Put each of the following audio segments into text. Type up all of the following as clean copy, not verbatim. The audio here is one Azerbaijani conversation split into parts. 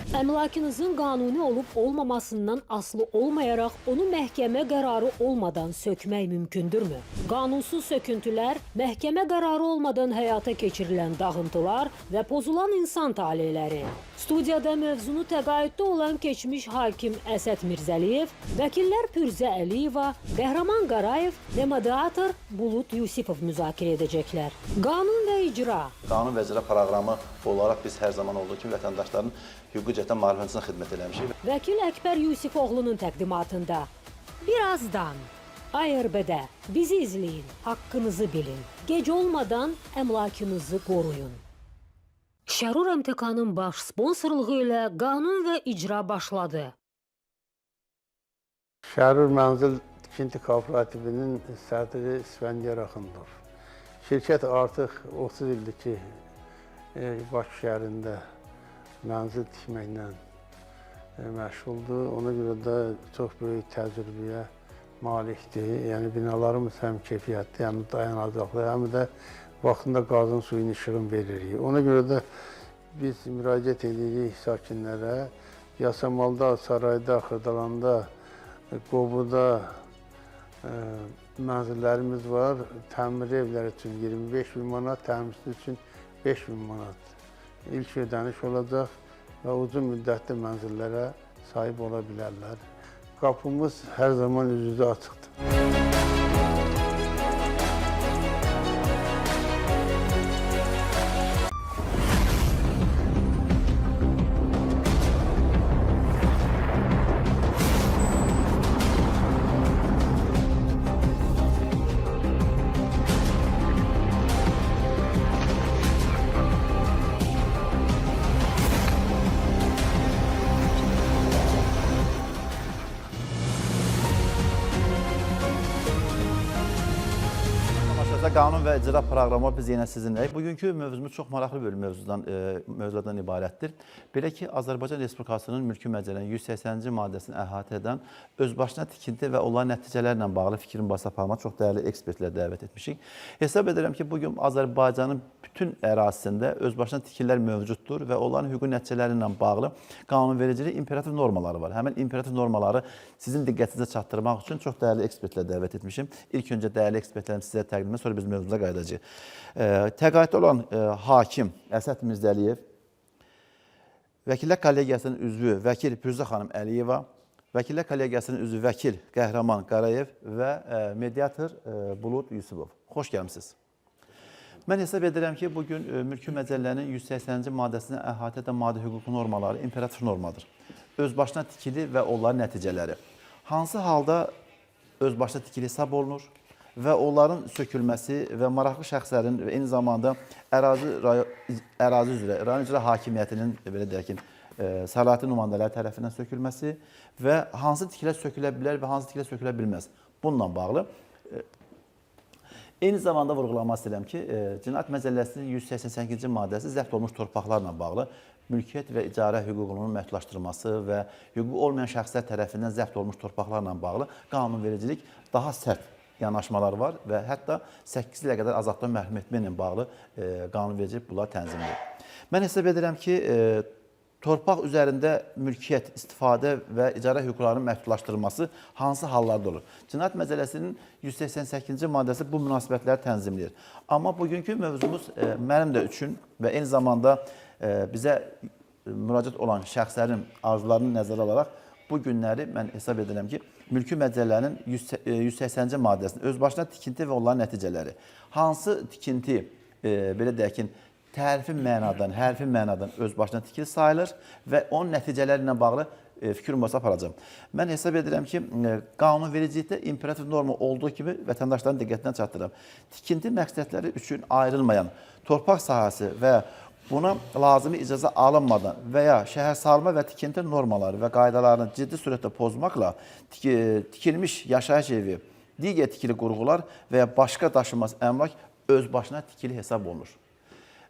Əmlakınızın qanuni olub olmamasından asılı olmayaraq onu məhkəmə qərarı olmadan sökmək mümkündürmü? Qanunsuz söküntülər, məhkəmə qərarı olmadan həyata keçirilən dağıntılar və pozulan insan taleyləri. Studiyada mövzunu təqaüddə olan keçmiş hakim Əsəd Mirzəliyev, vəkillər Pürzə Əliyeva, Qəhrəman Qarayev və moderator Bulut Yusifov müzakirə edəcəklər. Qanun və icra. Qanun və icra proqramı olaraq biz hər zaman olduğu kimi vətəndaşların hüquqi cəhətdən maarifəncəsinə xidmət eləmişik. Vəkil Əkbər Yusifoğlu'nun təqdimatında. Birazdan ARB-də bizi izləyin, haqqınızı bilin. Gec olmadan əmlakınızı qoruyun. Şərur MTK-nın baş sponsorluğu ilə qanun və icra başladı. Şərur Mənzil Tikinti Kooperativinin sədri İsfəndiyar Axundov. Şirkət artıq 30 ildir ki, Bakı şəhərində mənzil tikməklə məşğuldur. Ona görə də çox böyük təcrübəyə malikdir. Yəni binalarımız həm keyfiyyətli, həm dayanacaqlı, həm də vaxtında qazın suyun işığını veririk. Ona görə də biz müraciət edirik sakinlərə. Yasamalda, Sarayda, Xırdalanda, Qobuda mənzillərimiz var. Təmir evləri üçün 25.000 manat, təmirsiz üçün 5.000 manat. İlk ödəniş olacaq və uzun müddətli mənzillərə sahib ola bilərlər. Qapımız hər zaman üz-üzə açıqdır. Qanun və icra proqramı biz yenə sizinləyik. Bugünkü mövzumuz çox maraqlı bir mövzudan ibarətdir. Belə ki, Azərbaycan Respublikasının Mülki Məcəllənin 180-ci maddəsini əhatə edən özbaşına tikinti və onların nəticələrlə bağlı fikrin basaparma çox dəyərli ekspertlər dəvət etmişik. Hesab edirəm ki, bugün Azərbaycanın bütün ərazisində özbaşına tikilər mövcuddur və onların hüquqi nəticələri ilə bağlı qanunvericilik imperativ normaları var. Həmin imperativ normaları sizin diqqətinizə çatdırmaq üçün çox dəyərli ekspertlər dəvət etmişim. İlk öncə dəyərli ekspertlərimi sizə təqdim edirəm, sonra biz mövzumuza qayıdacağıq. Təqaüddə olan hakim Əsəd Mirzəliyev, Vəkillər Kollegiyasının üzvü Vəkil Pürzə xanım Əliyeva, Vəkillər Kollegiyasının üzvü Vəkil Qəhrəman Qarayev və mediator Bulut Yusifov. Xoş gəlmisiniz. Mən hesab edirəm ki, bugün Mülki Məcəllənin 180-ci maddəsinə əhatə edən maddi hüquqi normaları imperativ normadır. Özbaşına tikili və onların nəticələri. Hansı halda özbaşına tikili hesab olunur və onların sökülməsi və maraqlı şəxslərin və eyni zamanda ərazi üzrə, rayon icra hakimiyyətinin belə deyək ki, səlahiyyətli nümayəndələri tərəfindən sökülməsi və hansı tikilər sökülə bilər və hansı tikilər sökülə bilməz. Bununla bağlı. Eyni zamanda vurğulamaq istəyirəm ki, Cinayət Məcəlləsinin 188-ci maddəsi zəbt olmuş torpaqlarla bağlı mülkiyyət və icarə hüququnun məhdudlaşdırılması və hüququ olmayan şəxslər tərəfindən zəbt olmuş torpaqlarla bağlı qanunvericilik daha sərt yanaşmalar var və hətta 8 ilə qədər azadlıqdan məhrum etməklə bağlı qanunvericilik bunlar tənzimləyir. Mən hesab edirəm ki, torpaq üzərində mülkiyyət, istifadə və icarə hüquqlarının məhdudlaşdırılması hansı hallarda olur? Cinayət Məcəlləsinin 188-ci maddəsi bu münasibətləri tənzimləyir. Amma bugünkü mövzumuz mənim də üçün və eyni zamanda bizə müraciət olan şəxslərin arzularını nəzərə alaraq bu günləri mən hesab edirəm ki, Mülki Məcəllənin 180-ci maddəsinin özbaşına tikinti və onların nəticələri. Hansı tikinti, belə deyək ki, tərifin mənadan, hərfin mənadan özbaşına tikili sayılır və onun nəticələri ilə bağlı fikir mübahisə aparacağım. Mən hesab edirəm ki, qanunvericilikdə imperativ norma olduğu kimi vətəndaşların diqqətinə çatdırıram. Tikinti məqsədləri üçün ayrılmayan torpaq sahəsi və buna lazımi icazə alınmadan və ya şəhərsalma və tikinti normaları və qaydalarını ciddi surətdə pozmaqla tikilmiş yaşayış evi, digər tikili qurğular və ya başqa daşınmaz əmlak özbaşına tikili hesab olunur.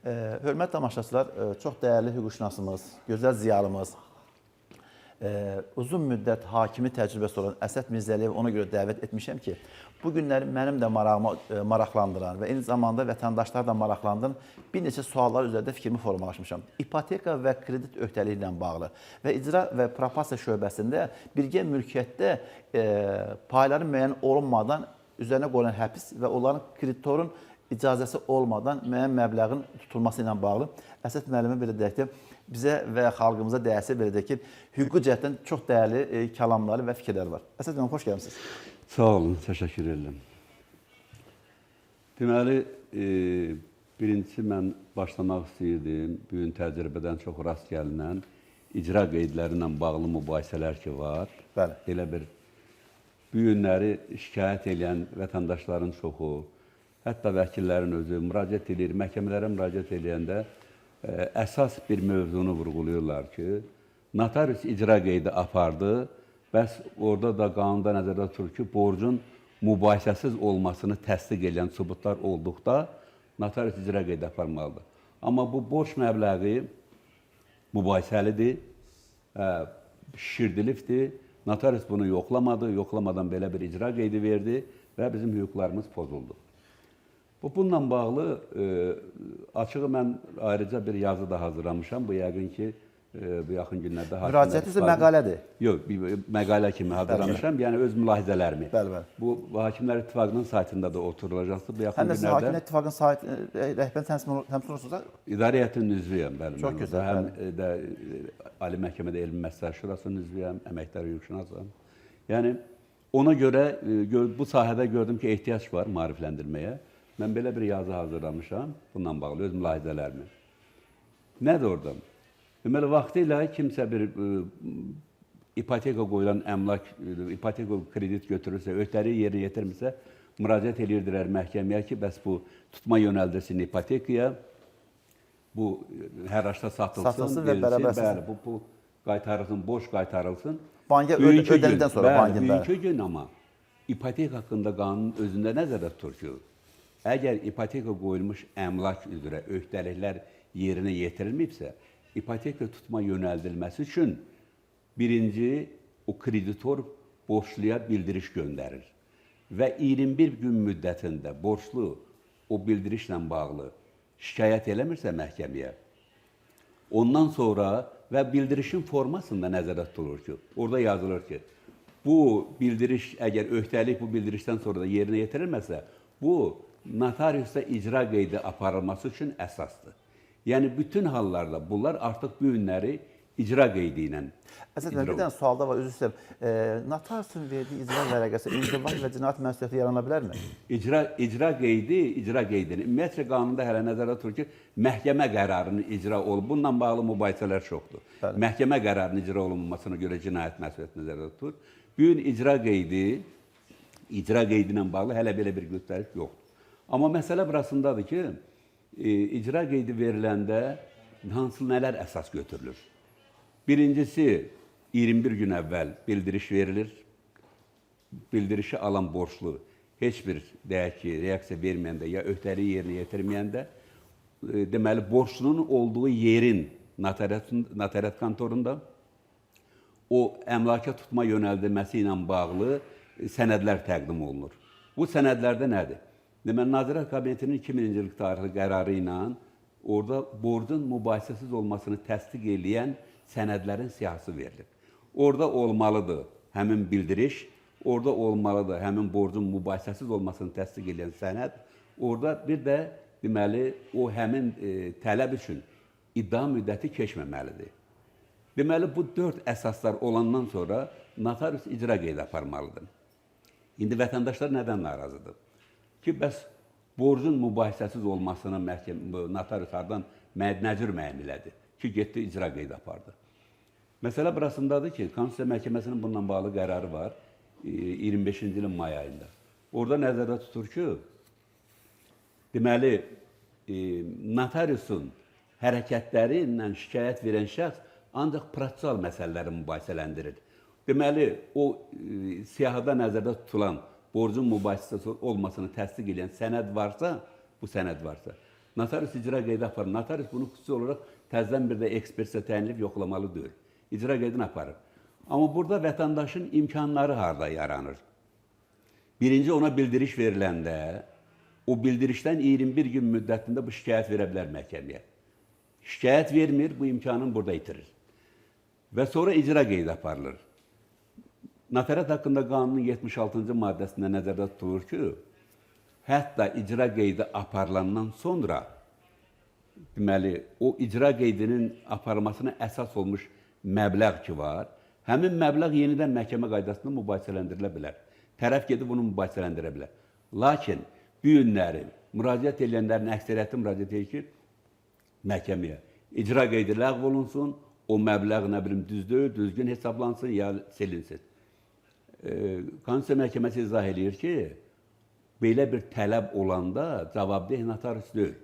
Hörmətli tamaşaçılar, çox dəyərli hüquqşünasımız, gözəl ziyalımız uzun müddət hakimi təcrübəsi olan Əsəd Mirzəliyev ona görə dəvət etmişəm ki, bu günləri mənim də marağımı maraqlandıran və eyni zamanda vətəndaşlar da maraqlandıran bir neçə suallar üzərində fikrimi formalaşmışam. İpoteka və kredit öhdəliyi ilə bağlı və icra və propasiya şöbəsində birgə mülkiyyətdə payların müəyyən olunmadan üzərinə qoyulan həbs və onların kreditorun icazəsi olmadan müəyyən məbləğin tutulması ilə bağlı Əsəd müəllimə belə deyək ki, bizə və xalqımıza dəyərsi belə deyək ki, hüquqi cəhətdən çox dəyərli kəlamları və fikirləri var. Əsəd müəllim, xoş gəlmisiniz. Sağ olun, təşəkkür edirəm. Deməli, birincisi mən başlamaq istəyirdim. Bu gün təcrübədən çox rast gəlinən icra qeydləri ilə bağlı mübahisələr ki var. Bəli. Elə bir bu günləri şikayət edən vətəndaşların çoxu, hətta vəkillərin özü müraciət edir, məhkəmələrə müraciət edəndə əsas bir mövzunu vurğuluyorlar ki, notarius icra qeydi apardı, bəs orada da qanunda nəzərdə tutulur ki, borcun mübahisəsiz olmasını təsdiq edən sübutlar olduqda notarius icra qeydi aparmalıdır. Amma bu borc məbləği mübahisəlidir, şişirdilibdir, notarius bunu yoxlamadı, yoxlamadan belə bir icra qeydi verdi və bizim hüquqlarımız pozuldu. Bununla bağlı açığı mən ayrıca bir yazı da hazırlamışam. Bu yəqin ki, bu yaxın günlərdə müraciəti üzrə məqalədir. Yox, məqalə kimi hazırlamışam. Yəni öz mülahizələrimi. Bəli. Bu Hakimlər İttifaqının saytında da oturulacaqdır. Bu yaxın günlərdə. Həm də Hakimlər İttifaqının rəhbərini təmsil olursunuz? İdarə heyətinin üzvüyəm, bəli. Çox gözəl. Həm də Ali Məhkəmədə Elmi Məsləhət Şurasının üzvüyəm, əməkdar hüquqşünasam. Yəni ona görə bu sahədə gördüm ki, ehtiyac var maarifləndirməyə. Mən belə bir yazı hazırlamışam, bununla bağlı öz mülahizələrimi. Nədir orada? Deməli, vaxtı ilə kimsə bir ipoteka qoyulan əmlak, ipoteka kredit götürürsə, öhdəliyi yerinə yetirmirsə, müraciət edirdilər məhkəməyə ki, bəs bu tutma yönəldirsin ipotekaya, bu hər aşda satılsın, və bərabər bəli, bu qaytarılsın, borc qaytarılsın. Banka ödəlikdən sonra bankin. Bugünkü gün amma ipoteka haqqında qanunun özündə nəzərdə tutur ki, əgər ipoteka qoyulmuş əmlak üzrə öhdəliklər yerinə yetirilməyibsə, ipoteka tutma yönəldilməsi üçün birinci o kreditor borçluya bildiriş göndərir və 21 gün müddətində borçlu o bildirişlə bağlı şikayət eləmirsə məhkəməyə, ondan sonra və bildirişin formasında nəzərdə tutulur ki, orada yazılır ki, bu bildiriş, əgər öhdəlik bu bildirişdən sonra da yerinə yetirilməsə, bu notariusda icra qeydi aparılması üçün əsasdır. Yəni, bütün hallarda bunlar artıq bu günləri icra qeydi ilə Əsəd müəllim, bir dənə sualda var, özür istəyirəm. Notariusun verdiyi icra vərəqəsi inzibati və cinayət məsuliyyəti yarana bilərmi? İcra qeydini, ümumiyyətlə qanunda hələ nəzərdə tutulur ki, məhkəmə qərarının icra olub, bununla bağlı mübahisələr çoxdur. Bəli. Məhkəmə qərarının icra olunmasına görə cinayət məsuliyyəti nəzərdə tutulur. Bu gün icra qeydi ilə bağlı hələ belə bir göstəriş yoxdur. Amma məsələ burasındadır ki, icra qeydi veriləndə hansı nələr əsas götürülür? Birincisi, 21 gün əvvəl bildiriş verilir. Bildirişi alan borçlu heç bir deyək ki, reaksiya verməyəndə ya öhdəliyi yerinə yetirməyəndə, deməli, borçlunun olduğu yerin notariat kontorunda o əmlaka tutma yönəldilməsi ilə bağlı sənədlər təqdim olunur. Bu sənədlərdə nədir? Deməli, Nazirlər Kabinetinin 2000-ci il tarixli qərarı ilə orada borcun mübahisəsiz olmasını təsdiq edən sənədlərin siyahısı verilir. Orada olmalıdır həmin bildiriş, orada olmalıdır həmin borcun mübahisəsiz olmasını təsdiq edən sənəd, orada bir də deməli, o həmin tələb üçün iddia müddəti keçməməlidir. Deməli, bu 4 əsaslar olandan sonra notarius icra qeydi aparmalıdır. İndi vətəndaşlar nədən narazıdır? Ki, bəs borcun mübahisəsiz olmasını notarius hardan nə cür müəyyən elədi? Ki, getdi, icra qeydi apardı. Məsələ burasındadır ki, Konstitusiya Məhkəməsinin bununla bağlı qərarı var 25-ci ilin may ayında. Orada nəzərdə tutur ki, deməli, notariusun hərəkətləri ilə şikayət verən şəxs ancaq prosessual məsələləri mübahisələndirir. Deməli, o siyahıda nəzərdə tutulan borcun mübahisəsi olmasını təsdiq edən sənəd varsa, bu sənəd varsa, notarius icra qeydi aparır. Notarius bunu xüsusi olaraq təzədən bir də ekspertisə təyinləyib yoxlamalı deyil. İcra qeydini aparır. Amma burada vətəndaşın imkanları harda yaranır? Birinci ona bildiriş veriləndə, o bildirişdən 21 gün müddətində bu şikayət verə bilər məhkəməyə. Şikayət vermir, bu imkanını burada itirir. Və sonra icra qeydi aparılır. Notariat haqqında qanunun 76-cı maddəsində nəzərdə tutulur ki, hətta icra qeydi aparılandan sonra, deməli, o icra qeydinin aparılmasına əsas olmuş məbləğ ki var, həmin məbləğ yenidən məhkəmə qaydasında mübahisələndirilə bilər. Tərəf gedib bunu mübahisələndirə bilər. Lakin bu günləri müraciət edənlərin əksəriyyəti müraciət edir ki, məhkəməyə icra qeydi ləğv olunsun, o məbləğ nə bilim düzgün hesablansın ya silinsin. Konstitusiya məhkəməsi izah edir ki, belə bir tələb olanda cavabdeh notarius deyil.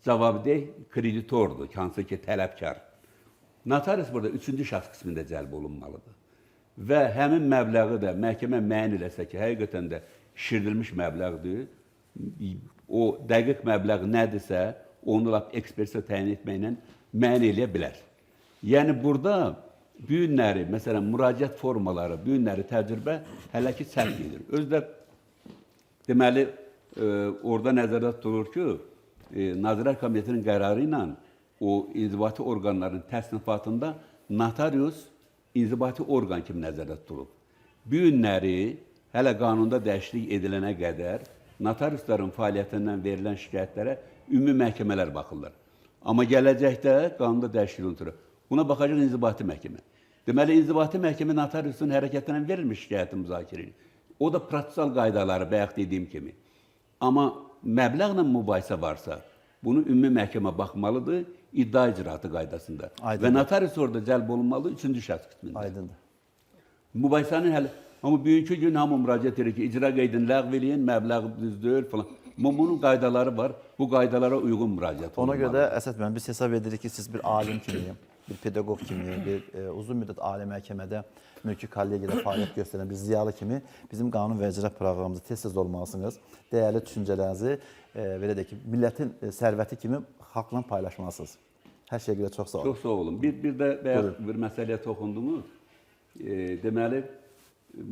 Cavabdeh kreditordur, hansı ki tələbkar. Notarius burada üçüncü şəxs qismində cəlb olunmalıdır. Və həmin məbləği də məhkəmə müəyyən eləsə ki, həqiqətən də şişirdilmiş məbləğdir, o dəqiq məbləğ nədirsə, onu lap ekspertisə təyin etməklə müəyyən eləyə bilər. Yəni burada bu günləri, məsələn, müraciət formaları, bu günləri təcrübə hələ ki səhv edir. Özdə deməli, orada nəzərdə tutulur ki, Nazirlər Komitetinin qərarı ilə o inzibati orqanların təsnifatında notarius inzibati orqan kimi nəzərdə tutulub. Bu günləri hələ qanunda dəyişiklik edilənə qədər notariusların fəaliyyətindən verilən şikayətlərə ümumi məhkəmələr baxırlar. Amma gələcəkdə qanunda dəyişiklik olunur. Buna baxacaq inzibati məhkəmə. Deməli, inzibati məhkəmə notariusun hərəkətindən verilmiş şikayəti müzakirə edir. O da prosessual qaydaları, bayaq dediyim kimi. Amma məbləğlə mübahisə varsa, bunu ümumi məhkəmə baxmalıdır, iddia icraatı qaydasında. Aydındır. Və notarius orada cəlb olunmalı, üçüncü şəxs qismində. Aydındır. Mübahisənin hələ, amma bugünkü gün hamı müraciət edir ki, icra qeydini ləğv eləyin, məbləğ düzdür falan. Amma bunun qaydaları var, bu qaydalara uyğun müraciət olunmalı. Ona görə də Əsəd müəllim, biz hesab edirik ki, siz bir alim kimi, bir pedaqoq kimi, bir uzun müddət ali məhkəmədə mülki kollegiyada fəaliyyət göstərən bir ziyalı kimi bizim qanun və icra proqramımızda tez-tez olmalısınız. Dəyərli düşüncələrinizi, belə deyək ki, millətin sərvəti kimi xalqla paylaşmalısınız. Hər şeyə görə çox sağ olun. Çox sağ olun. Bir də bayaq bir məsələyə toxundunuz. Deməli,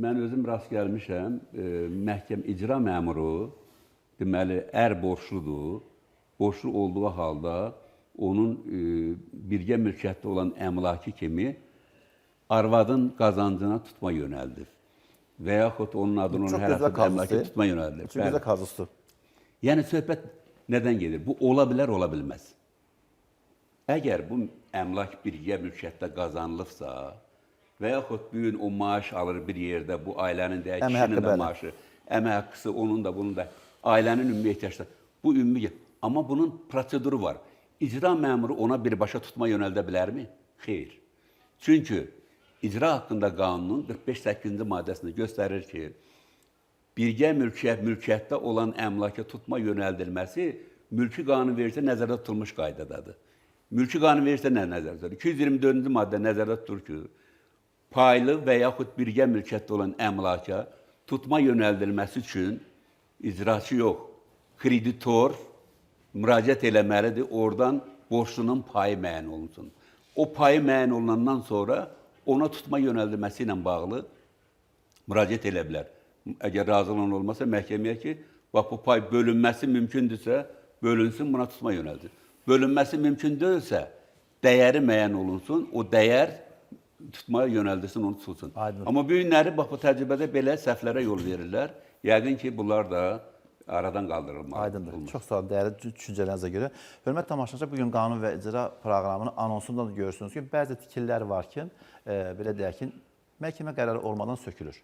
mən özüm rast gəlmişəm, məhkəmə icra məmuru, deməli, borçludur. Borçlu olduğu halda onun birgə mülkiyyətdə olan əmlakı kimi arvadın qazancına tutma yönəldir. Və yaxud onun adını onun hər hafta əmlakı tutma yönəldir. Çox gözəl kazusdur. Yəni, söhbət nədən gedir? Bu, ola bilər, ola bilməz. Əgər bu əmlak birgə mülkiyyətdə qazanılıbsa və yaxud bu gün o maaş alır bir yerdə, bu ailənin də, kişinin də maaşı, əmək haqqısı, onun da, bunun da, ailənin ümumi ehtiyacları, bu ümumi. Amma bunun proseduru var. İcra məmuru ona birbaşa tutma yönəldə bilərmi? Xeyr. Çünki icra haqqında qanunun 45-8-ci maddəsində göstərir ki, birgə mülkiyyətdə olan əmlaka tutma yönəldilməsi mülki qanunvericiliyə nəzərdə tutulmuş qaydadadır. Mülki qanunvericiliyə nə nəzərdə tutulur? 224-cü maddə nəzərdə tutur ki, paylı və yaxud birgə mülkiyyətdə olan əmlaka tutma yönəldilməsi üçün icraçı yox, kreditor müraciət eləməlidir, oradan borçlunun payı müəyyən olunsun. O payı müəyyən olunandan sonra ona tutma yönəldilməsi ilə bağlı müraciət elə bilər. Əgər razılığın olmasa məhkəməyə ki, bax, bu pay bölünməsi mümkündürsə, bölünsün, buna tutma yönəldir. Bölünməsi mümkün deyilsə, dəyəri müəyyən olunsun, o dəyər tutmaya yönəldirsin, onu tutulsun. Amma bu günləri, bax, bu təcrübədə belə səhvlərə yol verirlər. Yəqin ki, bunlar da aradan qaldırılmalı. Aydındır. Çox sağ olun, dəyərli düşüncələrinizə görə. Hörmət tamaşaçılar, bugün qanun və icra proqramının anonsunda da görürsünüz ki, bəzi tikillər var ki, belə deyək ki, məhkəmə qərarı olmadan sökülür.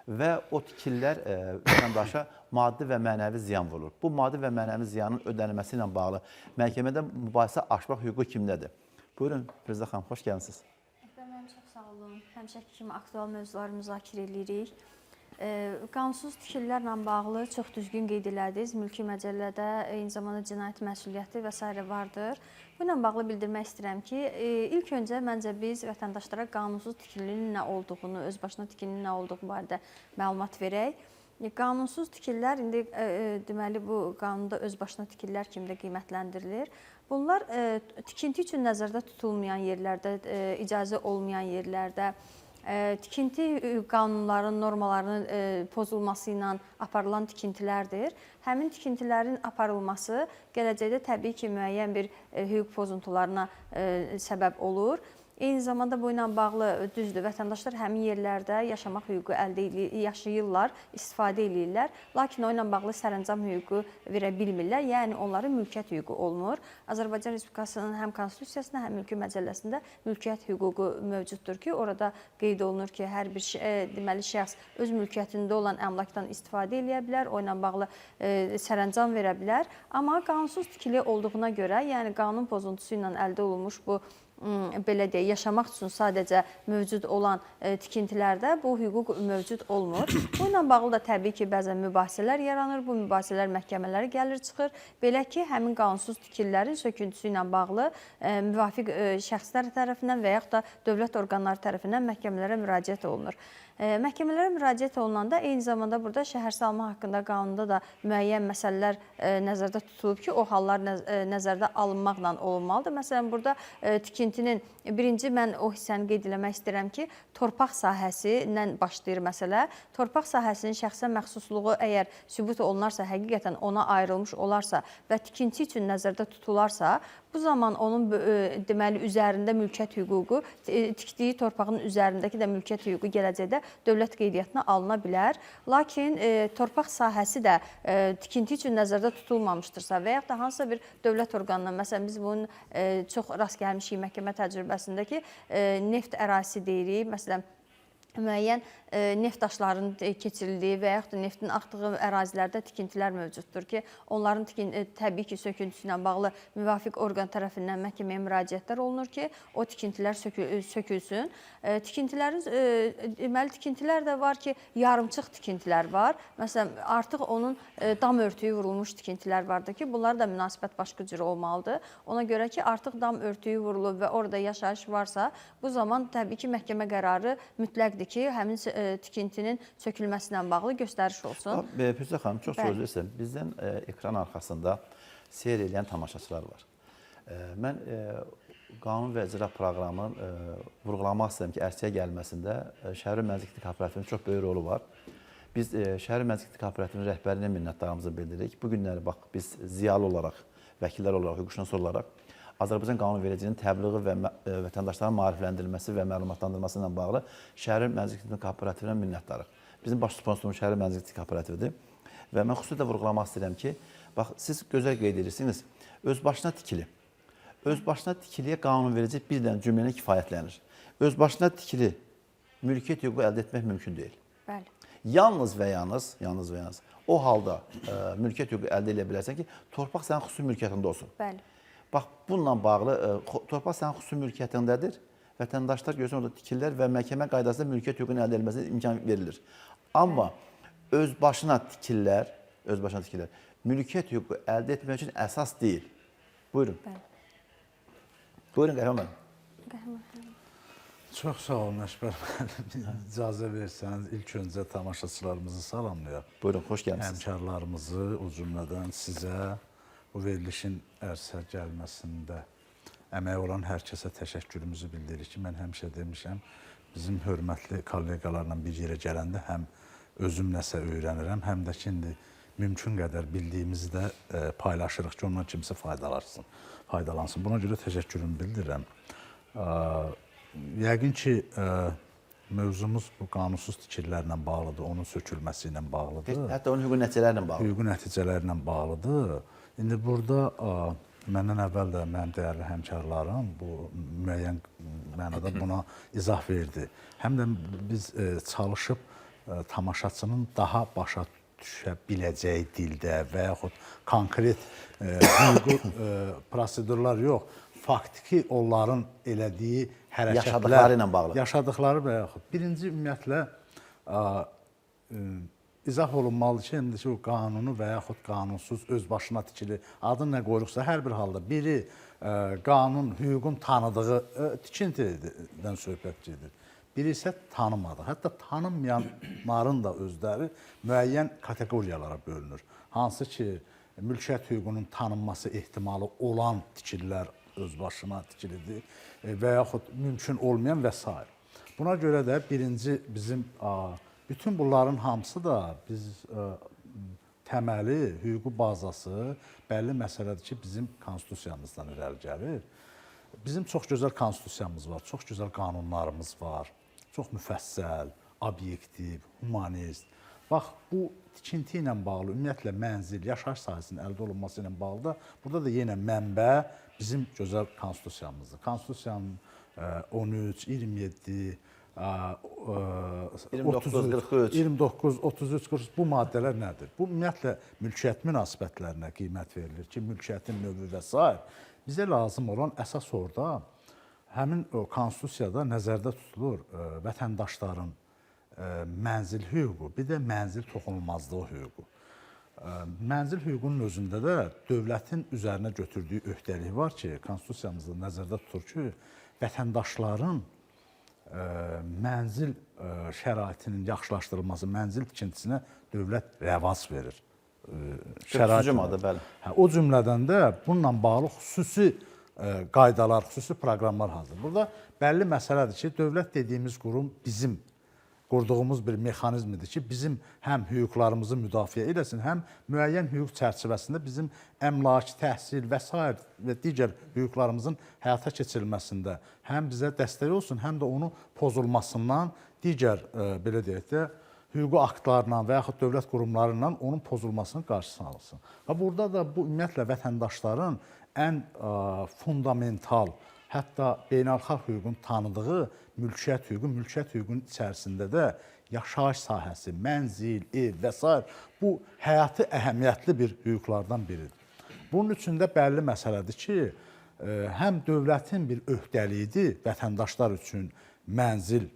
Və o tikillər vətəndaşa maddi və mənəvi ziyan vurur. Bu maddi və mənəvi ziyanın ödənilməsi ilə bağlı məhkəmədə mübahisə açmaq hüququ kimdədir? Buyurun, Firzə xanım, xoş gəlmişsiniz. Mənim çox sağ olun. Həmişəki kimi aktual mövzuları müzakirə edirik. Qanunsuz tikililərlə bağlı çox düzgün qeyd elədiniz. Mülki məcəllədə eyni zamanda cinayət məsuliyyəti və s. vardır. Bununla bağlı bildirmək istəyirəm ki, ilk öncə məncə biz vətəndaşlara qanunsuz tikilinin nə olduğunu, özbaşına tikilinin nə olduğu barədə məlumat verək. Qanunsuz tikililər indi deməli bu qanunda özbaşına tikililər kimi də qiymətləndirilir. Bunlar tikinti üçün nəzərdə tutulmayan yerlərdə, icazə olmayan yerlərdə, tikinti qanunlarının, normalarının pozulması ilə aparılan tikintilərdir. Həmin tikintilərin aparılması gələcəkdə təbii ki, müəyyən bir hüquq pozuntularına səbəb olur. Eyni zamanda bu ilə bağlı düzdür, vətəndaşlar həmin yerlərdə yaşamaq hüququ əldə edir, yaşayırlar, istifadə edirlər. Lakin o ilə bağlı sərəncam hüququ verə bilmirlər, yəni onların mülkiyyət hüququ olmur. Azərbaycan Respublikasının həm Konstitusiyasında, həm Mülki Məcəlləsində mülkiyyət hüququ mövcuddur ki, orada qeyd olunur ki, hər bir deməli şəxs öz mülkiyyətində olan əmlakdan istifadə edə bilər, o ilə bağlı sərəncam verə bilər. Amma qanunsuz tikili olduğuna görə, yəni qanun pozuntusu ilə əldə olunmuş bu belə deyək, yaşamaq üçün sadəcə mövcud olan tikintilərdə bu hüquq mövcud olmur. Bu ilə bağlı da təbii ki, bəzən mübahisələr yaranır. Bu mübahisələr məhkəmələrə gəlir, çıxır. Belə ki, həmin qanunsuz tikililərin söküntüsü ilə bağlı müvafiq şəxslər tərəfindən və yaxud da dövlət orqanları tərəfindən məhkəmələrə müraciət olunur. Məhkəmələrə müraciət olunanda eyni zamanda burada şəhərsalma haqqında qanunda da müəyyən məsələlər nəzərdə tutulub ki, o hallar nəzərdə alınmaqla olunmalıdır. Məsələn, burada tikintinin birinci mən o hissəni qeyd eləmək istəyirəm ki, torpaq sahəsindən başlayır məsələ. Torpaq sahəsinin şəxsə məxsusluğu əgər sübut olunarsa, həqiqətən ona ayrılmış olarsa və tikinti üçün nəzərdə tutularsa, bu zaman onun deməli üzərində mülkiyyət hüququ, tikdiyi torpağın üzərindəki də mülkiyyət hüququ gələcəkdə dövlət qeydiyyatına alına bilər. Lakin torpaq sahəsi də tikinti üçün nəzərdə tutulmamışdırsa və yaxud da hansısa bir dövlət orqanından, məsələn, biz bunun çox rast gəlmişik məhkəmə təcrübəsində ki, neft ərazisi deyirik, məsələn, müəyyən neft daşlarının keçirildiyi və yaxud da neftin axdığı ərazilərdə tikintilər mövcuddur ki, onların təbii ki, söküntüsü ilə bağlı müvafiq orqan tərəfindən məhkəməyə müraciətlər olunur ki, o tikintilər sökülsün. Deməli, tikintilər də var ki, yarımçıq tikintilər var. Məsələn, artıq onun dam örtüyü vurulmuş tikintilər vardır ki, bunlar da münasibət başqa cür olmalıdır. Ona görə ki, artıq dam örtüyü vurulub və orada yaşayış varsa, bu zaman təbii ki, məhkəmə qərarı mütləqdir ki, həmin tikintinin sökülməsi ilə bağlı göstəriş olsun. Pürzə xanım, çox sözlü istəyirəm. Bizdən ekran arxasında seyr edən tamaşaçılar var. Mən qanun və icra proqramının vurğulamaq istəyirəm ki, ərsəyə gəlməsində Şəhər Mənzillik Kooperativinin çox böyük rolu var. Biz Şəhər Mənzillik Kooperativinin rəhbərinə minnətdarımızı bildiririk. Bu günləri bax, biz ziyalı olaraq, vəkillər olaraq, hüquqşünas olaraq Azərbaycan qanunvericiliyinin təbliği və vətəndaşların maarifləndirilməsi və məlumatlandırılması ilə bağlı Şəhər Mənzillik Kooperativinə minnətdarıq. Bizim baş sponsorumuz Şəhər Mənzillik Kooperatividir və mən xüsusilə vurğulamaq istəyirəm ki, bax, siz gözəl qeyd edirsiniz, öz başına tikili. Öz başına tikiliyə qanunverici bir dənə cümləni kifayətlənir. Öz başına tikili mülkiyyət hüququ əldə etmək mümkün deyil. Bəli. Yalnız və yalnız o halda mülkiyyət hüququ əldə edə bilərsən ki, torpaq sənin xüsusi mülkiyyətində olsun. Bəli. Bax, bununla bağlı torpaq sənin xüsusi mülkiyyətindədir. Vətəndaşlar görürsən, orada tikirlər və məhkəmə qaydasında mülkiyyət hüququnun əldə edilməsinə imkan verilir. Amma öz başına tikirlər, mülkiyyət hüququ əldə etmək üçün əsas deyil. Buyurun. Buyurun, Qəhrəman müəllim. Çox sağ olun, Əşbər müəllim. İcazə versəniz, ilk öncə tamaşaçılarımızı salamlayaq. Buyurun, xoş gəlmişsiniz. Həmkarlarımızı, o cümlədən sizə bu verilişin ərsə gəlməsində əmək olan hər kəsə təşəkkürümüzü bildiririk ki, mən həmişə demişəm, bizim hörmətli kolleqalarla bir yerə gələndə həm özüm nəsə öyrənirəm, həm də ki, indi mümkün qədər bildiyimizi də paylaşırıq ki, ondan kimsə faydalansın. Buna görə təşəkkürümü bildirirəm. Yəqin ki, mövzumuz bu qanunsuz tikililərlə bağlıdır, onun sökülməsi ilə bağlıdır. Hətta onun hüquqi nəticələrlə bağlıdır. Hüquqi nəticələrlə bağlıdır. İndi burada məndən əvvəl də mənim dəyərli həmkarlarım bu müəyyən mənada buna izah verdi. Həm də biz çalışıb tamaşaçının daha başa düşə biləcəyi dildə və yaxud konkret hüquqi prosedurlar yox, faktiki onların elədiyi hərəkətlər, yaşadıqları ilə bağlı. Yaşadıqları və yaxud. Birinci ümumiyyətlə izah olunmalıdır ki, həm də ki, o qanunu və yaxud qanunsuz öz başına tikili adı nə qoyuruqsa, hər bir halda biri qanun, hüququn tanıdığı tikintidən söhbət gedir. Biri isə tanımadı. Hətta tanınmayanların da özləri müəyyən kateqoriyalara bölünür. Hansı ki, mülkiyyət hüququnun tanınması ehtimalı olan tikililər öz başına tikilidir və yaxud mümkün olmayan və s. Buna görə də birinci bizim bütün bunların hamısı da biz təməli, hüquqi bazası bəlli məsələdir ki, bizim konstitusiyamızdan irəli gəlir. Bizim çox gözəl konstitusiyamız var, çox gözəl qanunlarımız var, çox müfəssəl, obyektiv, humanist. Bax, bu tikinti ilə bağlı, ümumiyyətlə mənzil, yaşayış sahəsinin əldə olunması ilə bağlı da burada da yenə mənbə bizim gözəl konstitusiyamızdır. Konstitusiyanın 13, 27, 29, 33, 43 bu maddələr nədir? Bu ümumiyyətlə mülkiyyət münasibətlərinə qiymət verilir ki, mülkiyyətin növü və s. Bizə lazım olan əsas orada həmin o konstitusiyada nəzərdə tutulur vətəndaşların mənzil hüququ, bir də mənzil toxunulmazlığı hüququ. Mənzil hüququnun özündə də dövlətin üzərinə götürdüyü öhdəlik var ki, konstitusiyamızda nəzərdə tutur ki, vətəndaşların mənzil şəraitinin yaxşılaşdırılması, mənzil tikintisinə dövlət rəvac verir. Cümadır, bəli. O cümlədən də bununla bağlı xüsusi qaydalar, xüsusi proqramlar hazır. Burada bəlli məsələdir ki, dövlət dediyimiz qurum bizim qurduğumuz bir mexanizmidir ki, bizim həm hüquqlarımızı müdafiə eləsin, həm müəyyən hüquq çərçivəsində bizim əmlak, təhsil və s. və digər hüquqlarımızın həyata keçirilməsində həm bizə dəstək olsun, həm də onun pozulmasından digər, belə deyək də, hüquqi aktlarla və yaxud dövlət qurumlarından onun pozulmasının qarşısını alınsın. Burada da bu ümumiyyətlə vətəndaşların ən fundamental, hətta beynəlxalq hüququn tanıdığı mülkiyyət hüququ, mülkiyyət hüququnun içərisində də yaşayış sahəsi, mənzil, ev və s. bu həyati əhəmiyyətli bir hüquqlardan biridir. Bunun üçün də bəlli məsələdir ki, həm dövlətin bir öhdəliyidir vətəndaşlar üçün mənzil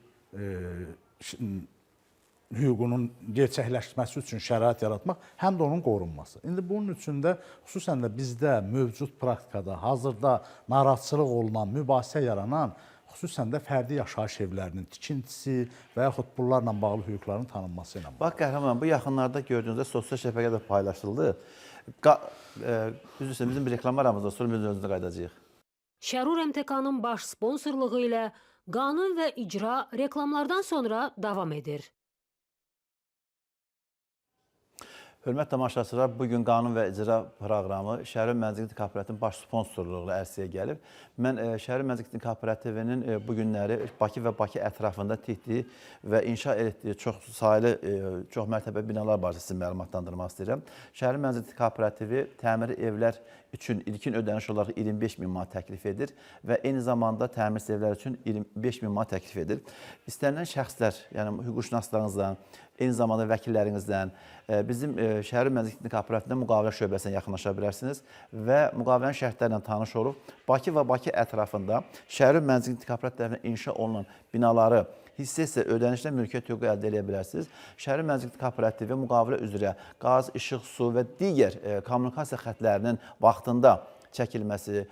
hüququnun gerçəkləşməsi üçün şərait yaratmaq, həm də onun qorunması. İndi bunun üçün də xüsusən də bizdə mövcud praktikada, hazırda narahatçılıq olunan, mübahisə yaranan, xüsusən də fərdi yaşayış evlərinin tikintisi və yaxud bunlarla bağlı hüquqların tanınması ilə bağlı. Bax, qəhrəman, bu yaxınlarda gördüyünüzdə sosial şəbəkədə paylaşıldı. Bizim bir reklam aramızda, sonra biz özümüzdə qaydacağıq. Şərur MTK-nın baş sponsorluğu ilə qanun və icra reklamlardan sonra davam edir. Hörmətli tamaşaçılar, bugün qanun və icra proqramı Şəhərin Mənzil Kooperativinin baş sponsorluğu ərsəyə gəlib. Mən Şəhərin Mənzil Kooperativinin bu günləri Bakı və Bakı ətrafında tikdiyi və inşa etdiyi çox saylı, çox mərtəbə binalar barədə sizin məlumatlandırmaq istəyirəm. Şəhərin Mənzil Kooperativi təmiri evlər üçün ilkin ödəniş olaraq 25 min manat təklif edir və eyni zamanda təmirsiz evlər üçün 25 min manat təklif edir. İstənilən şəxslər, yəni hüquqşünaslarınızdan, eyni zamanda vəkillərinizdən bizim Şəhərin Mənzil Kooperativində müqavilə şöbəsinə yaxınlaşa bilərsiniz və müqavilənin şərtlərlə tanış olub Bakı və Bakı ətrafında Şəhərin Mənzil Kooperativində inşa olunan binaları hissə-hissə ödənişlə mülkiyyət hüququ əldə edə bilərsiniz. Şəhərin Mənzil Kooperativi müqavilə üzrə qaz, işıq, su və digər kommunikasiya xətlərinin vaxtında çəkilməsi,